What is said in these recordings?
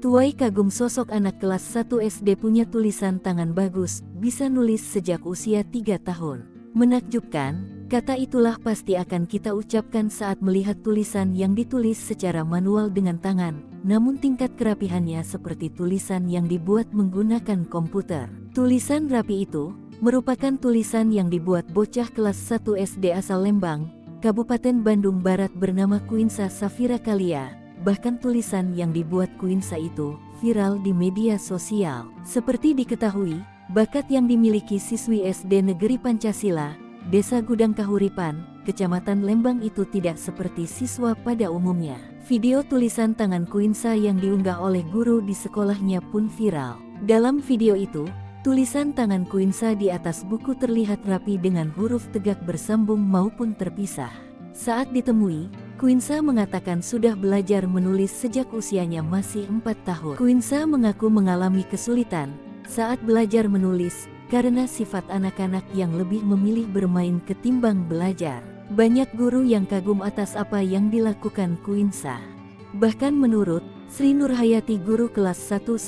Tuai kagum sosok anak kelas 1 SD punya tulisan tangan bagus, bisa nulis sejak usia 3 tahun. Menakjubkan, kata itulah pasti akan kita ucapkan saat melihat tulisan yang ditulis secara manual dengan tangan, namun tingkat kerapihannya seperti tulisan yang dibuat menggunakan komputer. Tulisan rapi itu merupakan tulisan yang dibuat bocah kelas 1 SD asal Lembang, Kabupaten Bandung Barat bernama Quinsa Safira Kalia. Bahkan tulisan yang dibuat Quinsa itu viral di media sosial. Seperti diketahui, bakat yang dimiliki siswi SD Negeri Pancasila, Desa Gudang Kahuripan, Kecamatan Lembang itu tidak seperti siswa pada umumnya. Video tulisan tangan Quinsa yang diunggah oleh guru di sekolahnya pun viral. Dalam video itu, tulisan tangan Quinsa di atas buku terlihat rapi dengan huruf tegak bersambung maupun terpisah. Saat ditemui, Quinsa mengatakan sudah belajar menulis sejak usianya masih 4 tahun. Quinsa mengaku mengalami kesulitan saat belajar menulis karena sifat anak-anak yang lebih memilih bermain ketimbang belajar. Banyak guru yang kagum atas apa yang dilakukan Quinsa. Bahkan menurut Sri Nurhayati, guru kelas 1-1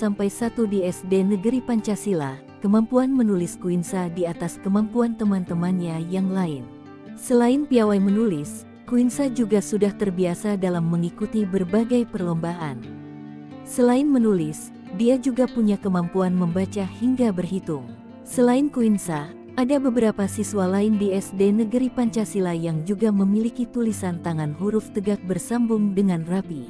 di SD Negeri Pancasila, kemampuan menulis Quinsa di atas kemampuan teman-temannya yang lain. Selain piawai menulis, Quinsa juga sudah terbiasa dalam mengikuti berbagai perlombaan. Selain menulis, dia juga punya kemampuan membaca hingga berhitung. Selain Quinsa, ada beberapa siswa lain di SD Negeri Pancasila yang juga memiliki tulisan tangan huruf tegak bersambung dengan rapi.